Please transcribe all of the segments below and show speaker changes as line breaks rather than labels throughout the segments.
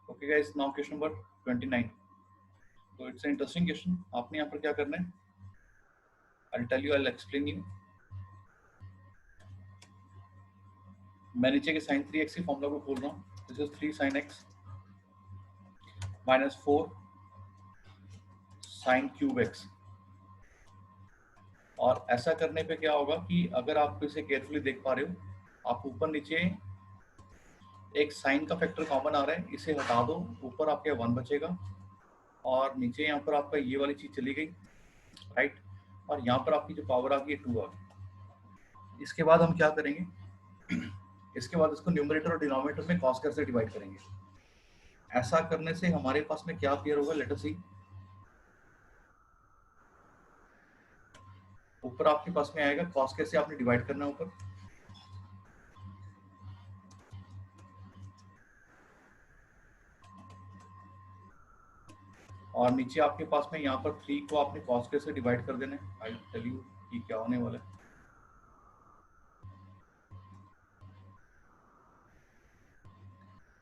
Okay guys, now question number 29। तो it's interesting question. आपने यहाँ पर क्या करना है, I tell you, I explain you. मैं नीचे के sin 3x की फॉर्मूला को खोल रहा हूँ। This is 3 sin x minus 4 sin cube x। और ऐसा करने पे क्या होगा कि अगर आप इसे केयरफुली देख पा रहे हो, आप ऊपर नीचे एक साइन का फैक्टर कॉमन आ रहा है, इसे हटा दो, ऊपर आपके 1 बचेगा और नीचे यहाँ पर आपका ये वाली चीज चली गई, राइट। और यहाँ पर आपकी जो पावर आ गई 2 आ गई। इसके बाद हम क्या करेंगे, इसके बाद इसको न्यूमरेटर और डिनोमिनेटर में cos से डिवाइड करेंगे। ऐसा करने से हमारे पास में क्या अपीयर होगा, लेट अस सी। ऊपर आपके पास में आएगा cos से आपने डिवाइड करना है ऊपर, और नीचे आपके पास में यहाँ पर 3 को आपने cos से डिवाइड कर देना है। आई टेल यू कि क्या होने वाला है।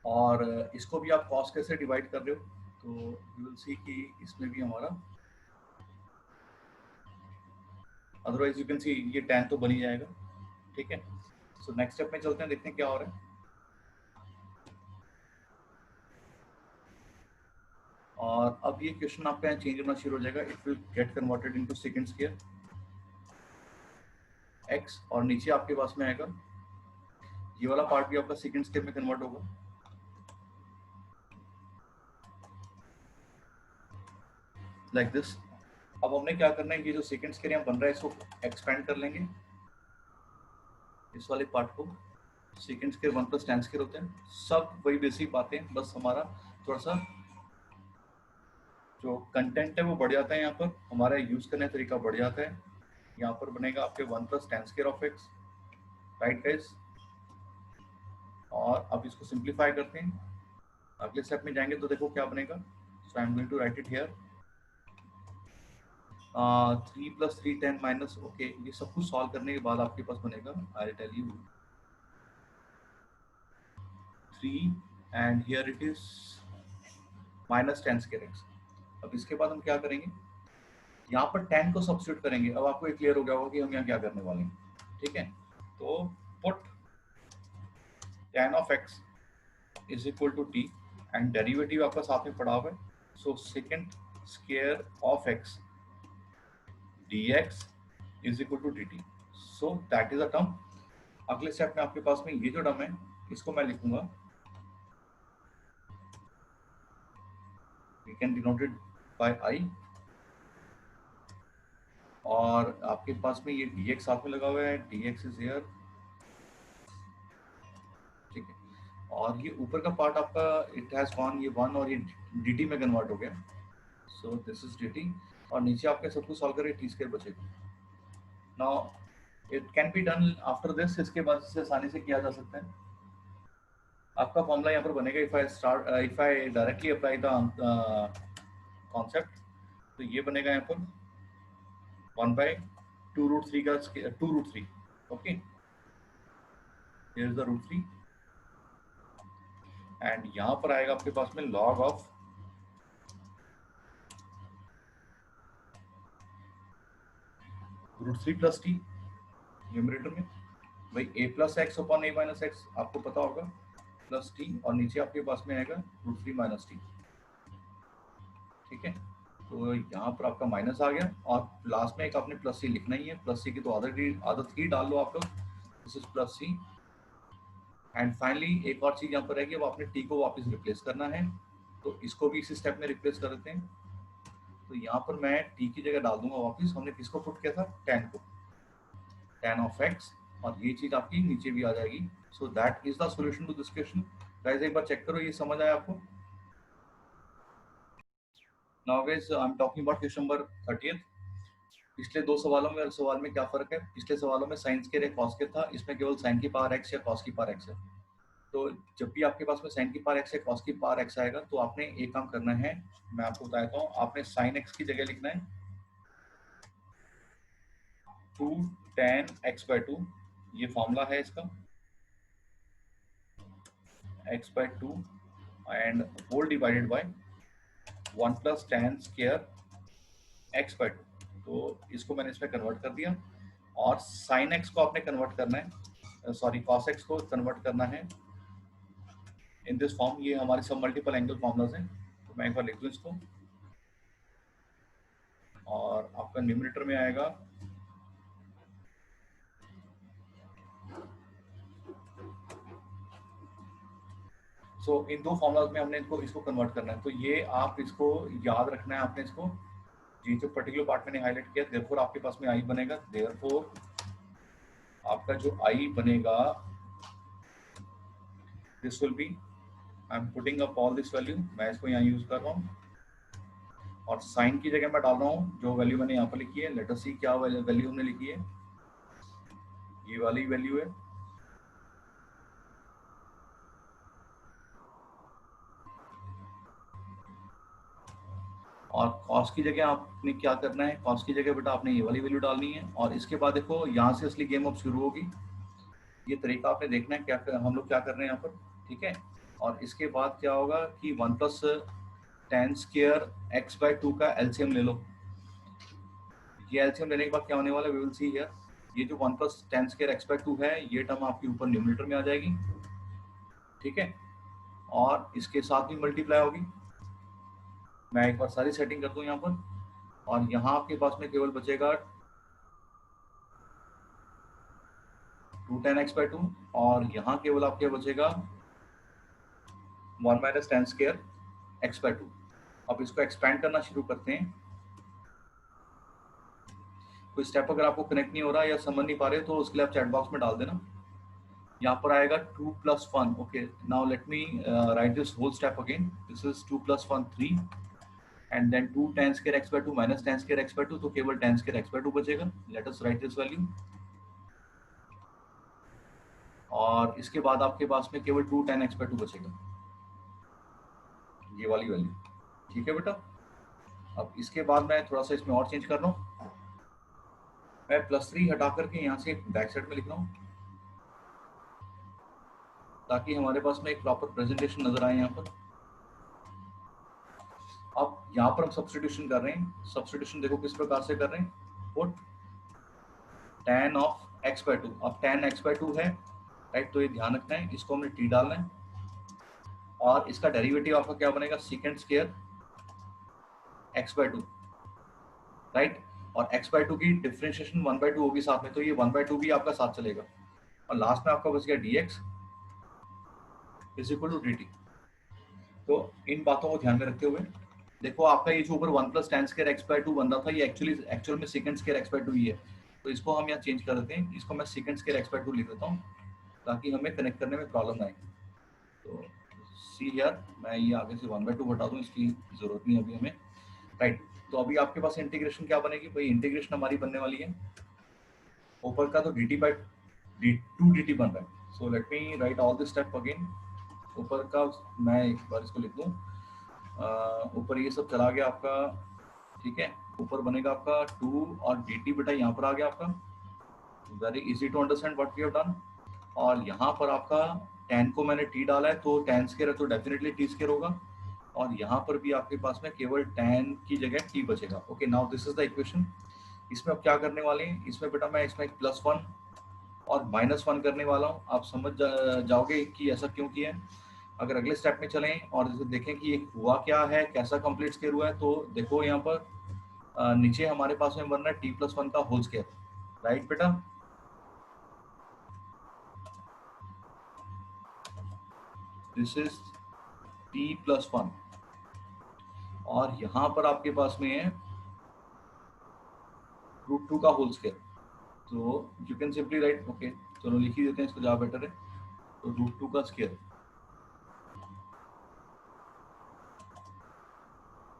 और इसको भी आप cos से डिवाइड कर रहे हो, तो यू विल सी कि इसमें भी हमारा, अदरवाइज यू कैन सी ये tan तो बन ही जाएगा, ठीक है। सो नेक्स्ट स्टेप में चलते हैं, देखते हैं क्या हो रहा है। और अब ये क्वेश्चन आपका यहाँ चेंज होना शुरू हो जाएगा। It will get converted into second square x, और नीचे आपके पास में आएगा ये वाला पार्ट भी आपका सेकंड स्क्वायर में कन्वर्ट होगा, लाइक दिस। अब हमने क्या करना है, ये जो सेकंड स्क्वायर यहाँ बन रहा है इसको एक्सपेंड कर लेंगे, इस वाले पार्ट को। Second square 1 plus tan square होते हैं, सब वही बेसिक बातें, बस हमारा थोड़ा सा जो कंटेंट है वो बढ़ जाता है, यहाँ पर हमारा यूज करने का तरीका बढ़ जाता है। यहाँ पर बनेगा आपके 1 plus tan square of x, right guys. और अब इसको सिंप्लीफाई करते हैं, अगले स्टेप में जाएंगे तो देखो क्या बनेगा। So I am going to write it here, 3 plus 3 10 minus, okay. ये सब कुछ सॉल्व करने के बाद आपके पास बनेगा, I tell you, 3 and here it is minus tan square x। अब इसके बाद हम क्या करेंगे, यहाँ पर tan को सब्स्टिट्यूट करेंगे। अब आपको ये क्लियर हो गया होगा कि हम यहाँ क्या करने वाले हैं, ठीक है। तो put tan of x is equal to t, and derivative आपका साथ में पड़ा हुआ है। So second square of x dx is equal to dt। So that is a term. अगले स्टेप में आपके पास में ये जो टर्म है इसको मैं लिखूंगा, we can denote it by i, और आपके पास में ये dx साथ में लगा हुआ है, dx इज हियर, ठीक है। और ये ऊपर का पार्ट आपका इट हैज गॉन, ये 1 और ये dt में कन्वर्ट हो गया, सो दिस इज dt। और नीचे आपके सब कुछ सॉल्व करके t स्क्वायर बचेगा। Now it can be done after this, इसके बाद से आसानी से किया जा सकता है। आपका फॉर्मूला यहाँ पर बनेगा, if I directly apply the concept, तो ये बनेगा यहाँ पर 1/2√3 का 2√3, okay, here is the √3, and यहाँ पर आएगा आपके पास में log of √3 plus t numerator में, भाई a plus x upon a minus x आपको पता होगा, प्लस t, और नीचे आपके पास में आएगा √3 माइनस t, ठीक है। तो यहाँ पर आपका माइनस आ गया, और लास्ट में एक आपने प्लस सी लिखना ही है। प्लस सी की तो आदत ही डाल लो आप लोग, this is plus C. And finally एक और चीज यहाँ पर है कि अब आपने टी को वापस रिप्लेस करना है, तो इसको भी इसी स्टेप में रिप्लेस कर देते हैं। तो यहाँ पर मैं टी की जगह डाल दूंगा वापस, हमने किसको पुट किया था, tan को, tan ऑफ x, और ये चीज आपकी नीचे भी आ जाएगी। So that is the solution to this question. Guys एक बार चेक करो, ये समझ आया आपको। Now guys I am talking about question number 30। पिछले दो सवालों में और सवाल में क्या फर्क है, पिछले सवालों में साइन स्क्वायर या कॉस स्क्वायर था, इसमें केवल साइन की पावर x या कॉस की पावर x है। तो जब भी आपके पास में साइन की पावर x या कॉस की पावर x आएगा, तो आपने एक काम करना है, मैं आपको बताता हूँ। आपने साइन x की जगह लिखना है 2 tan x/2, ये फॉर्मूला है इसका, x/2 and whole divided by 1 plus tan square x by 2। तो इसको मैंने इसमें कन्वर्ट कर दिया और साइन x को आपने कन्वर्ट करना है, सॉरी cos x को कन्वर्ट करना है इन दिस फॉर्म। ये हमारे सब मल्टीपल एंगल फॉर्मूलाज हैं, तो मैं एक बार लिख दूं इसको। और आपका न्यूमरेटर में आएगा इन दो फॉर्मूलाज में हमने इसको कन्वर्ट करना है। तो ये आप इसको याद रखना है आपने इसको, ये जो पर्टिकुलर पार्ट मैंने हाईलाइट किया, देयरफॉर आपके पास में आई बनेगा। देयरफॉर आपका जो आई बनेगा this will be, I am putting up all this value, मैं इसको यहाँ यूज कर रहा हूँ और साइन की जगह मैं डाल रहा हूँ जो वैल्यू मैंने यहाँ पर लिखी है। लेट अस सी क्या वैल्यू हमने लिखी है, ये वाली वैल्यू है। और कॉस की जगह आपने क्या करना है, कॉस की जगह बेटा आपने ये वाली वैल्यू डालनी है। और इसके बाद देखो यहाँ से असली गेम अब शुरू होगी। ये तरीका आपने देखना है क्या हम लोग क्या कर रहे हैं यहाँ पर, ठीक है। और इसके बाद क्या होगा कि 1 plus tan square x by 2 का एलसीएम ले लो। ये एलसीएम लेने के बाद क्या होने वाला है, वी विल सी हियर। ये जो 1 plus tan square x by 2 है, ये टर्म आपके ऊपर न्यूमरेटर में आ जाएगी, ठीक है। और इसके साथ भी मल्टीप्लाई होगी। मैं एक बार सारी सेटिंग कर दूं यहाँ पर, और यहाँ आपके पास में केवल बचेगा 2 tan x बाय 2, और यहाँ केवल आपके बचेगा 1 minus tan square x by 2। अब इसको एक्सपेंड करना शुरू करते हैं। कोई स्टेप अगर आपको कनेक्ट नहीं हो रहा या समझ नहीं पा रहे तो उसके लिए आप चैट बॉक्स में डाल देना। यहाँ पर आएगा 2 plus 1, okay. Now let me write this whole step again. This is 2 plus 1 3 and then 2 tan square x by 2 minus tan square x by 2, तो केवल tan स्क्वायर x बाय 2 बचेगा। Let us write this value. और इसके बाद आपके पास में केवल 2 tan x बाय 2 बचेगा, ये वाली वैल्यू, ठीक है बेटा। अब इसके बाद मैं थोड़ा सा इसमें और चेंज कर रहा हूँ। मैं +3 हटा करके यहाँ से बैक साइड में लिख रहा हूँ ताकि हमारे पास में एक प्रॉपर प्रेजेंटेशन नजर आए यहाँ पर। अब यहाँ पर हम सब्स्टिट्यूशन कर रहे हैं। सब्स्टिट्यूशन देखो किस प्रकार से कर रहे हैं, put tan of x by 2। अब tan x बाय 2 है, राइट, तो ये ध्यान रखना है, इसको हमने t डालना है। और इसका डेरिवेटिव आपका क्या बनेगा, second square x by 2, right. और x बाय 2 की डिफरेंशिएशन 1 बाय 2 होगी साथ में, तो ये 1 बाय 2 भी आपका साथ चलेगा। और लास्ट में आपका बच गया dx is equal to dt। तो इन बातों को ध्यान में रखते हुए देखो, आपका ये जो ऊपर 1 plus tan square x by 2 बन रहा था, ये एक्चुअल में सेकंड स्क्वायर x बाय 2 ही है। तो इसको हम यहाँ चेंज कर देते हैं, इसको मैं सेकंड स्क्वायर x बाय 2 लिख देता हूँ ताकि हमें कनेक्ट करने में प्रॉब्लम आए। तो सी हियर, मैं ये आगे से 1 बाय 2 हटा दूँ, इसकी जरूरत नहीं अभी हमें, राइट। तो अभी आपके पास इंटीग्रेशन क्या बनेगी भाई, इंटीग्रेशन हमारी बनने वाली है ऊपर का तो dt बाय 2 dt बन रहा है। So let me right all this step again. ऊपर का मैं एक बार इसको लिख दूं, ऊपर ये सब चला गया आपका, ठीक है। ऊपर बनेगा आपका 2 और dt बेटा यहाँ पर आ गया आपका, very easy to understand what we have done. और यहाँ पर आपका tan को मैंने t डाला है, तो tan स्क्वायर है तो डेफिनेटली t स्क्वायर होगा। और यहाँ पर भी आपके पास में केवल tan की जगह t बचेगा। Okay, now this is the equation. इसमें अब क्या करने वाले हैं, इसमें बेटा मैं इसमें +1 और -1 करने वाला हूँ। आप समझ जाओगे कि ऐसा क्यों किया है। अगर अगले स्टेप में चलें और देखें कि ये हुआ क्या है, कैसा कंप्लीट स्क्वायर हुआ है, तो देखो यहाँ पर नीचे हमारे पास में बन रहा है t+1 का होल स्क्वायर, राइट बेटा। दिस इज t+1 और यहाँ पर आपके पास में है √2 का होल स्क्वायर। तो you can simply write, okay चलो लिख ही देते हैं इसको, ज़्यादा बेटर है। तो √2 का स्क्वायर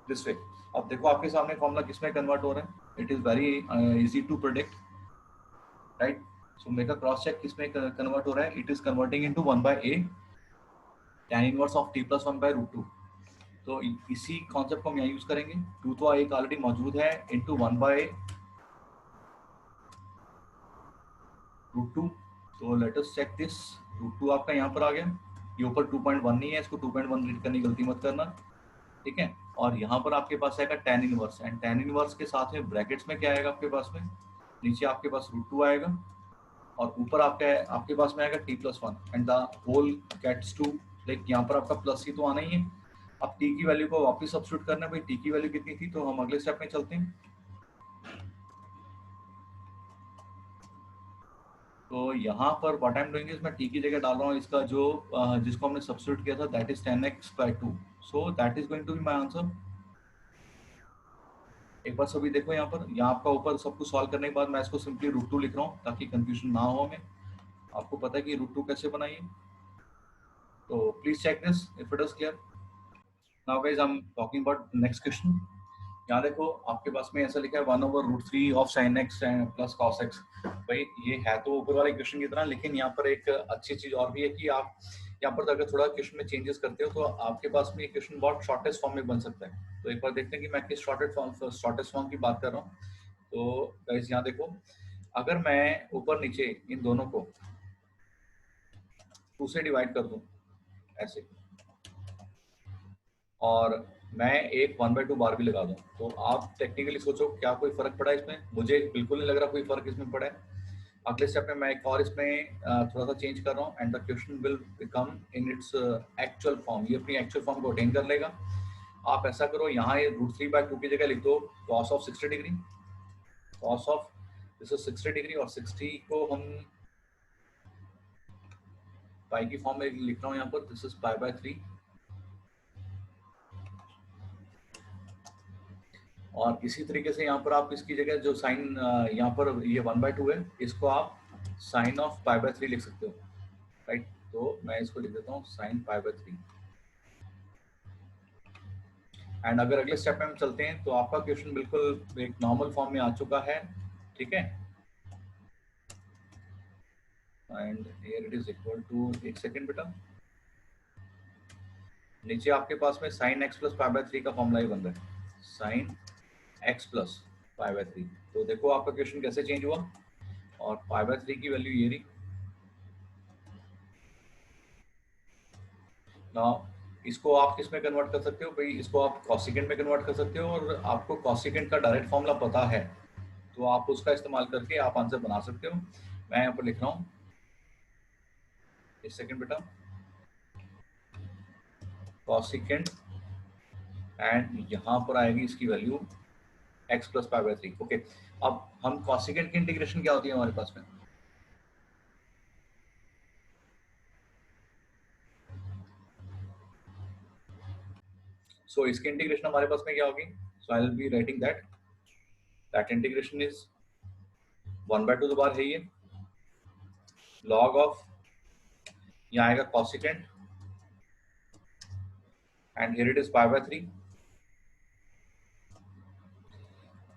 दिस वे। अब देखो आपके सामने फॉर्मूला किसमें कन्वर्ट हो रहा है, it is very easy to predict, right. So make a cross check, किसमें कन्वर्ट हो रहा है, it is converting into 1/a tan inverse of t+1 by √2। तो इसी कॉन्सेप्ट को हम यहाँ यूज करेंगे। 2 तो एक ऑलरेडी मौजूद है, इंटू 1/a √2। तो लेट अस चेक दिस, √2 आपका यहाँ पर आ गया, ये ऊपर 2.1 नहीं है, इसको 2.1 रीड करने की गलती मत करना, ठीक है। और यहाँ पर आपके पास आएगा tan inverse, and tan inverse के साथ में ब्रैकेट्स में क्या आएगा आपके पास में, नीचे आपके पास √2 आएगा, और ऊपर आपके पास में आएगा t+1 and the whole gets to, like यहाँ पर आपका प्लस ही तो आना ही है। अब t की वैल्यू को वापस सब्स्टिट्यूट करना है, भाई t की वैल्यू कितनी थी, तो हम अगले स्टेप में चलते हैं। तो यहाँ पर what I am doing is मैं t की जगह डाल रहा हूँ इसका जो जिसको हमने सब्स्टिट्यूट किया था, that is 10x/2, so that is going to be my answer. एक बार सभी देखो यहाँ पर, यहाँ आपका ऊपर सब कुछ सॉल्व करने के बाद मैं इसको सिंपली √2 लिख रहा हूँ ताकि कंफ्यूजन ना हो हमें। आपको पता है कि √2 कैसे बनाइए, तो please check this if it is clear. Now guys I am talking about next question. यहाँ देखो आपके पास में ऐसा लिखा है 1/√3 of sin x plus cos x। भाई ये है तो ऊपर वाले क्वेश्चन की तरह, लेकिन यहाँ पर एक अच्छी चीज और भी है कि आप यहाँ पर अगर थोड़ा क्वेश्चन में चेंजेस करते हो तो आपके पास में ये क्वेश्चन बहुत शॉर्टेस्ट फॉर्म में बन सकता है। तो एक बार देखते हैं कि मैं किस शॉर्टेस्ट फॉर्म की बात कर रहा हूँ। तो गाइस यहाँ देखो, अगर मैं ऊपर नीचे इन दोनों को 2 से डिवाइड कर दूं ऐसे, और मैं एक 1/2 बार भी लगा दूं, तो आप टेक्निकली सोचो क्या कोई फर्क पड़ा इसमें? मुझे बिल्कुल नहीं लग रहा कोई फर्क इसमें पड़ा है। अगले स्टेप में मैं एक और इसमें थोड़ा सा चेंज कर रहा हूँ, and the question will become in its actual form, ये अपनी एक्चुअल फॉर्म को अटेन कर लेगा। आप ऐसा करो, यहाँ ये √3/2 की जगह लिख दो cos of 60 degree, cos of this is 60 degree, और 60 को हम पाई की फॉर्म में लिख रहा हूँ यहाँ पर, दिस इज π/3। और इसी तरीके से यहाँ पर आप इसकी जगह जो साइन यहाँ पर ये 1/2 है, इसको आप साइन ऑफ π/3 लिख सकते हो, राइट। तो मैं इसको लिख देता हूँ साइन π/3। एंड अगर अगले स्टेप में हम चलते हैं तो आपका क्वेश्चन बिल्कुल एक नॉर्मल फॉर्म में आ चुका है, ठीक है। And here it is equal to, एक सेकेंड बेटा, नीचे आपके पास में साइन x प्लस π/3 का फॉर्मूला ही बन रहा है, साइन x प्लस π/3। तो देखो आपका क्वेश्चन कैसे चेंज हुआ, और π/3 की वैल्यू ये रही। नाउ इसको आप किस में कन्वर्ट कर सकते हो भाई, इसको आप कॉसिकेंट में कन्वर्ट कर सकते हो, और आपको कॉसिकेंट का डायरेक्ट फॉर्मूला पता है तो आप उसका इस्तेमाल करके आप आंसर बना सकते हो। मैं यहाँ पर लिख रहा हूँ, एक सेकेंड बेटा, कॉसिकेंट, एंड यहाँ पर आएगी इसकी वैल्यू x प्लस π/3। ओके, अब हम कॉसिकेंट की इंटीग्रेशन क्या होती है हमारे पास में, सो इसकी इंटीग्रेशन हमारे पास में क्या होगी, so I will be writing that integration is 1/2 तो बार है ये, लॉग ऑफ, यहाँ आएगा cosecant, and here it is π/3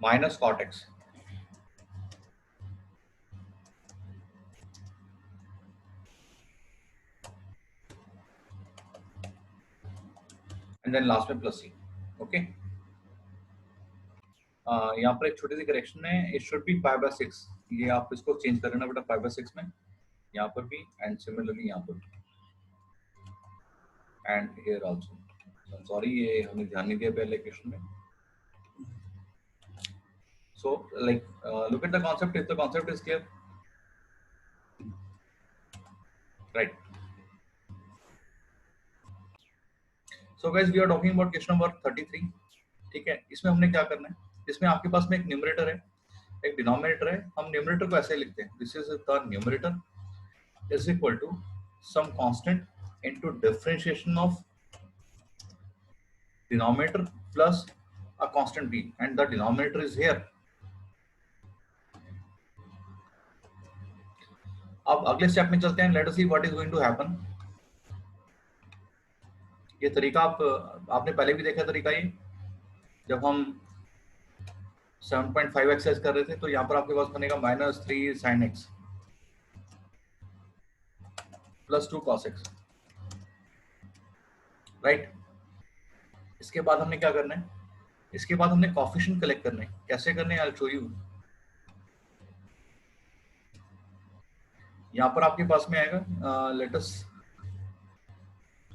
minus cot x, and then last में प्लस c। ओके, यहाँ पर एक छोटी सी करेक्शन है, इट शुड बी π/6, ये आप इसको चेंज कर लेना बेटा π/6 में, यहाँ पर भी एंड सिमिलरली यहाँ पर, एंड हियर आल्सो। सॉरी ये हमने ध्यान नहीं दिया पहले क्वेश्चन में। So like look at the concept, if the concept is clear, right? So guys we are talking about question number 33, ठीक है। इसमें हमने क्या करना है, इसमें आपके पास में एक न्यूमरेटर है, एक डिनोमिनेटर है। हम न्यूमरेटर को ऐसे लिखते हैं, this is the numerator is equal to some constant into differentiation of denominator plus a constant b, and the denominator is here. अब अगले स्टेप में चलते हैं, let us see what is going to happen. ये तरीका आपने पहले भी देखा तरीका, ये जब हम 7.5 एक्सरसाइज कर रहे थे, तो यहाँ पर आपके पास बनेगा -3 sin x plus 2 cos x, right. इसके बाद हमने क्या करना है, इसके बाद हमने कोएफिशिएंट कलेक्ट करने हैं। कैसे करने हैं, आई विल शो यू। यहाँ पर आपके पास में आएगा, let us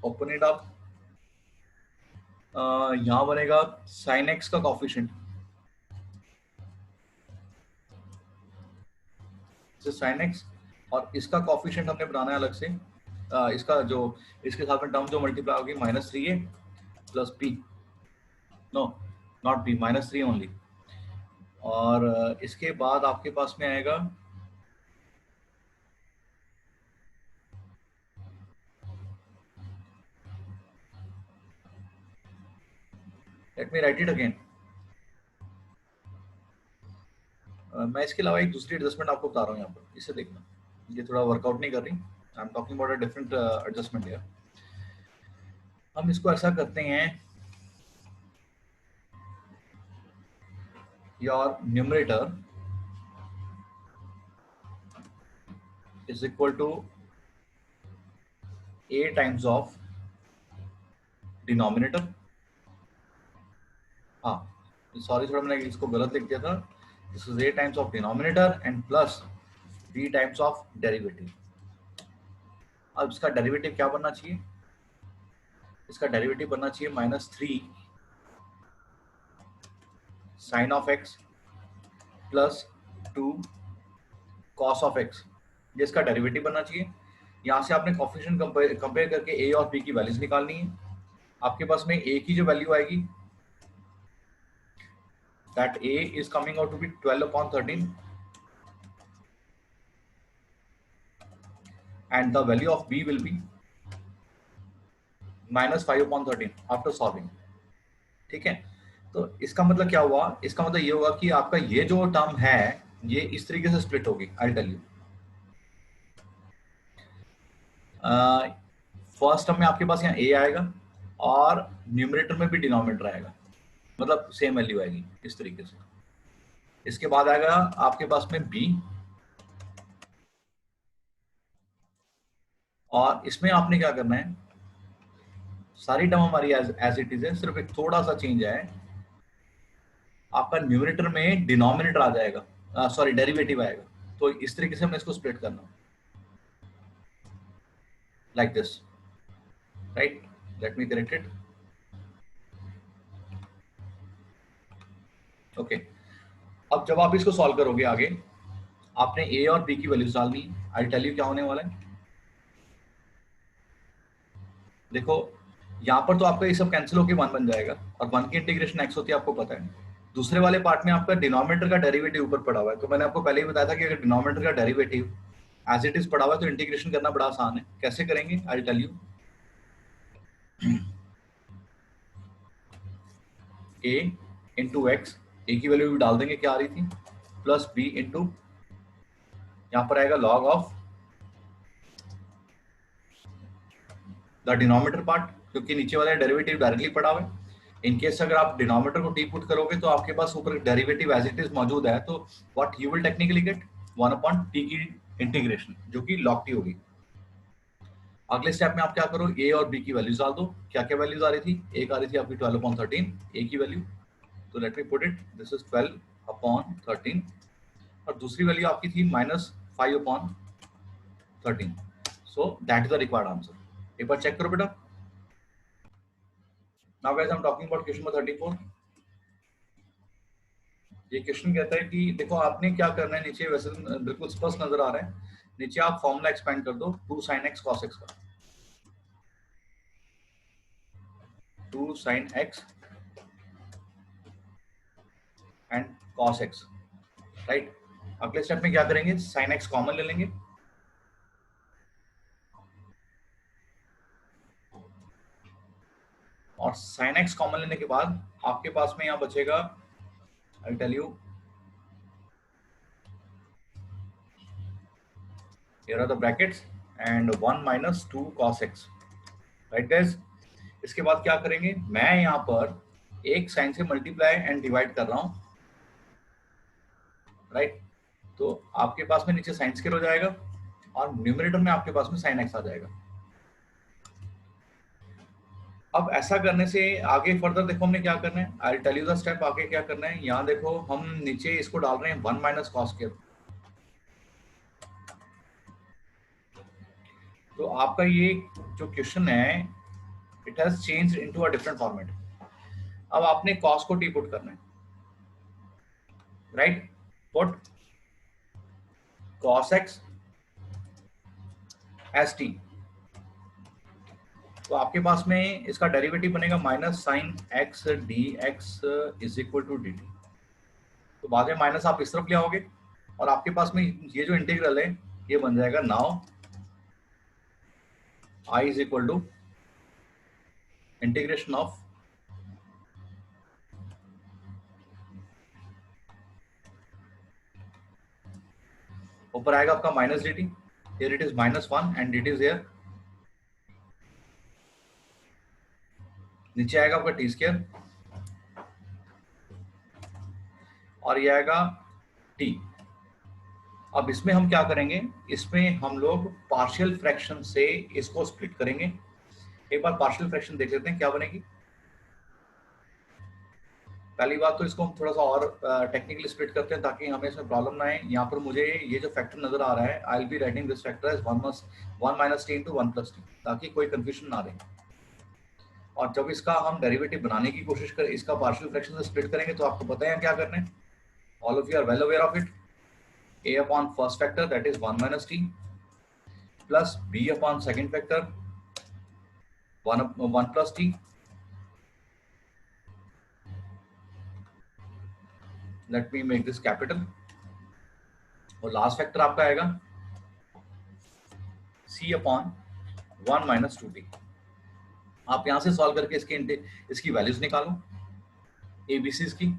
open it up, यहाँ बनेगा साइन एक्स का कॉफिशिएंट, साइन एक्स, और इसका कॉफिशिएंट हमने बनाना है अलग से, इसका जो इसके साथ में टर्म जो मल्टीप्लाई होगी -3a plus b, no not b, -3 only. और इसके बाद आपके पास में आएगा let me write it again. मैं इसके अलावा एक दूसरी एडजस्टमेंट आपको बता रहा हूँ यहाँ पर, इसे देखना, ये थोड़ा वर्कआउट नहीं कर रही, I am talking about a different adjustment here. हम इसको ऐसा करते हैं, your numerator is equal to a times of denominator, हाँ सॉरी थोड़ा मैंने इसको गलत लिख दिया था, this is a times of denominator and plus b times of derivative. अब इसका डेरिवेटिव क्या बनना चाहिए, इसका डेरिवेटिव बनना चाहिए -3 sine of x plus 2 cos of x, ये इसका डेरिवेटिव बनना चाहिए। यहाँ से आपने कोफिशिएंट कंपेयर करके a और b की वैल्यूज निकालनी है। आपके पास में a की जो वैल्यू आएगी, that a is coming out to be 12/13 and the value of b will be -5/13 after solving। ठीक है, तो इसका मतलब क्या हुआ, इसका मतलब ये होगा कि आपका ये जो टर्म है ये इस तरीके से स्प्लिट होगी। I tell you, first term में आपके पास यहाँ a आएगा और न्यूमरेटर में भी डिनोमिनेटर आएगा, मतलब सेम वैल्यू आएगी इस तरीके से। इसके बाद आएगा आपके पास में b, और इसमें आपने क्या करना है, सारी टर्म हमारी एज इट इज है, सिर्फ एक थोड़ा सा चेंज है, आपका न्यूमरेटर में डिनोमिनेटर आ जाएगा, सॉरी डेरिवेटिव आएगा। तो इस तरीके से हमने इसको स्प्लिट करना, like this, right, let me correct it. Okay, अब जब आप इसको सॉल्व करोगे आगे, आपने a और b की वैल्यूज डालनी है। आई टेल यू क्या होने वाला है, देखो यहाँ पर तो आपका ये सब कैंसिल होकर 1 बन जाएगा, और 1 की इंटीग्रेशन x होती है आपको पता है। दूसरे वाले पार्ट में आपका डिनोमिनेटर का डेरिवेटिव ऊपर पड़ा हुआ है, तो मैंने आपको पहले ही बताया था कि अगर डिनोमिनेटर का डेरिवेटिव एज इट इज पड़ा हुआ है तो इंटीग्रेशन करना बड़ा आसान है। कैसे करेंगे, I tell you, a into x, A की वैल्यू भी डाल देंगे क्या आ रही थी, प्लस b इंटू, यहाँ पर आएगा log of the denominator part, क्योंकि नीचे वाला डेरिवेटिव डायरेक्टली पड़ा हुआ है। इन केस अगर आप डिनोमिनेटर को टी पुट करोगे तो आपके पास ऊपर डेरिवेटिव एज इट इज मौजूद है, तो what you will technically get 1/t की इंटीग्रेशन, जो कि लॉग टी होगी। अगले स्टेप में आप क्या करो, a और b की वैल्यूज डाल दो। क्या क्या वैल्यूज आ रही थी, एक आ रही थी आपकी 12/13 a की वैल्यू, तो let me put it, this is 12/13, और दूसरी वैल्यू आपकी थी -5/13। सो that is the required answer. एक बार चेक करो बेटा। Now guys I am talking about question number 34। ये क्वेश्चन कहता है कि देखो आपने क्या करना है, नीचे वैसे बिल्कुल स्पष्ट नजर आ रहा है, नीचे आप फॉर्मूला एक्सपेंड कर दो 2 sin x cos x का, 2 sin x and cos x, right. अगले स्टेप में क्या करेंगे, sin x कॉमन ले लेंगे, और sin x कॉमन लेने के बाद आपके पास में यहाँ बचेगा, I tell you, here are the brackets and 1 minus 2 cos x, right guys। इसके बाद क्या करेंगे, मैं यहाँ पर एक साइन से मल्टीप्लाई एंड डिवाइड कर रहा हूं, राइट। तो आपके पास में नीचे साइन स्क्वायर हो जाएगा और न्यूमरेटर में आपके पास में साइन एक्स आ जाएगा। अब ऐसा करने से आगे फर्दर देखो हमने क्या करना है, I tell you the step. आगे क्या करना है, यहाँ देखो हम नीचे इसको डाल रहे हैं 1 माइनस कॉस स्क्वायर। तो आपका ये जो क्वेश्चन है it has changed into a different format. अब आपने कॉस को टी पुट करना है, right? Put cos x as T, तो आपके पास में इसका डेरिवेटिव बनेगा minus sine x d x is equal to d t. तो बाद में माइनस आप इस तरफ ले आओगे और आपके पास में ये जो इंटीग्रल है ये बन जाएगा now I is equal to integration of ऊपर आएगा आपका minus d t, here it is -1 and it is here, नीचे आएगा आपका टी स्क्वायर और ये आएगा टी। अब इसमें हम क्या करेंगे, इसमें हम लोग पार्शियल फ्रैक्शन से इसको स्प्लिट करेंगे। एक बार पार्शियल फ्रैक्शन देख लेते हैं क्या बनेगी। पहली बात तो इसको हम थोड़ा सा और टेक्निकली स्प्लिट करते हैं ताकि हमें इसमें प्रॉब्लम ना आए। यहाँ पर मुझे ये जो फैक्टर नजर आ रहा है, I will be writing this factor as 1 minus t into 1 plus t, ताकि कोई कंफ्यूजन ना रहे। और जब इसका हम डेरिवेटिव बनाने की कोशिश करें, इसका पार्शियल फ्रैक्शन से स्प्लिट करेंगे, तो आपको पता है क्या करना है, all of you are well aware of it. a upon first factor that is 1 minus t plus b upon second factor 1 plus t let me make this capital और लास्ट फैक्टर आपका आएगा c upon 1 minus 2t। आप यहां से solve करके इसकी values निकालो ABCs की।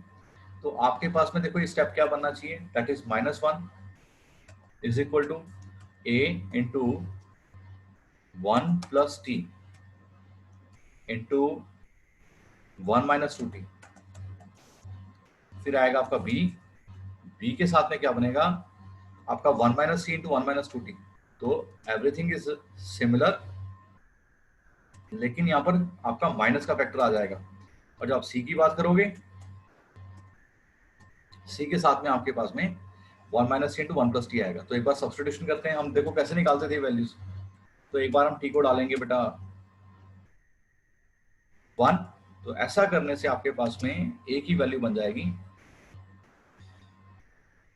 तो आपके पास में देखो ये स्टेप क्या बनना चाहिए, that is -1 is equal to a into 1 plus t into 1 minus 2t। फिर आएगा आपका b के साथ में क्या बनेगा आपका 1 minus t into 1 minus 2t। तो एवरीथिंग इज सिमिलर, लेकिन यहाँ पर आपका माइनस का फैक्टर आ जाएगा। और जब आप c की बात करोगे, c के साथ में आपके पास में 1 minus t into 1 plus T आएगा। तो एक बार सब्स्टिट्यूशन करते हैं हम, देखो कैसे निकालते थे वैल्यूज। तो एक बार हम t को डालेंगे बेटा 1, तो ऐसा करने से आपके पास में a की वैल्यू बन जाएगी,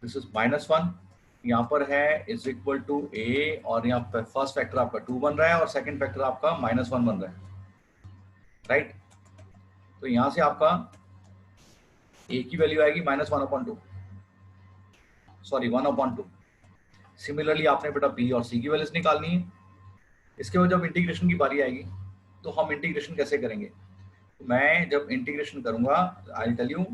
दिस इज -1, यहाँ पर है इज इक्वल टू a, और यहाँ पर फर्स्ट फैक्टर आपका 2 बन रहा है और सेकंड फैक्टर आपका -1 बन रहा है, राइट? तो यहाँ से आपका a की वैल्यू आएगी -1/2, सॉरी 1/2। सिमिलरली आपने बेटा b और c की वैल्यूज निकालनी है। इसके बाद जब इंटीग्रेशन की बारी आएगी तो हम इंटीग्रेशन कैसे करेंगे, तो मैं जब इंटीग्रेशन करूंगा आई टेल यू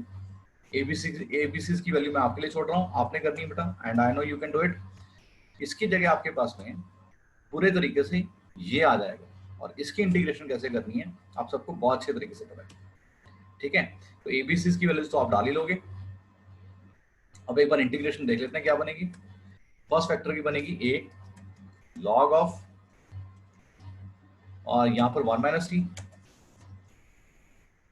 एबीसी की वैल्यू मैं आपके लिए छोड़ रहा हूँ, आपने करनी है बेटा, and I know you can do it. इसकी जगह आपके पास में पूरे तरीके से ये आ जाएगा, और इसकी इंटीग्रेशन कैसे करनी है आप सबको बहुत अच्छे तरीके से पता है, ठीक है? तो एबीसी की वैल्यूज तो आप डाल ही लोगे। अब एक बार इंटीग्रेशन देख लेते हैं क्या बनेगी। फर्स्ट फैक्टर की बनेगी a log ऑफ, और यहाँ पर 1 माइनस टी,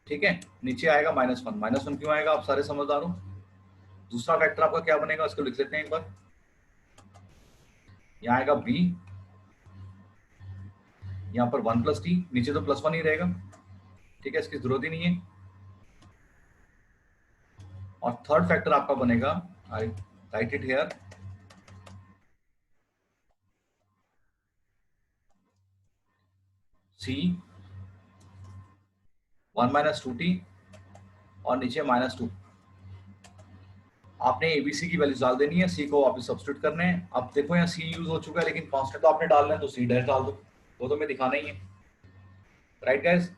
ठीक है? नीचे आएगा -1 क्यों आएगा, आप सारे समझदार हो। दूसरा फैक्टर आपका क्या बनेगा, उसको लिख लेते हैं एक बार। यहाँ आएगा b, यहाँ पर 1 प्लस टी, नीचे तो +1 ही रहेगा, ठीक है? इसकी जरूरत ही नहीं है। और थर्ड फैक्टर आपका बनेगा, I write it here, c 1 minus 2t और नीचे -2। आपने एबीसी की वैल्यू डाल देनी है, सी को वापस सब्स्टिट्यूट करने हैं। अब देखो यहाँ सी यूज हो चुका है, लेकिन कांस्टेंट तो आपने डालना है, तो सी डायरेक्ट डाल दो, वो तो मैं दिखाना ही है, राइट गाइस?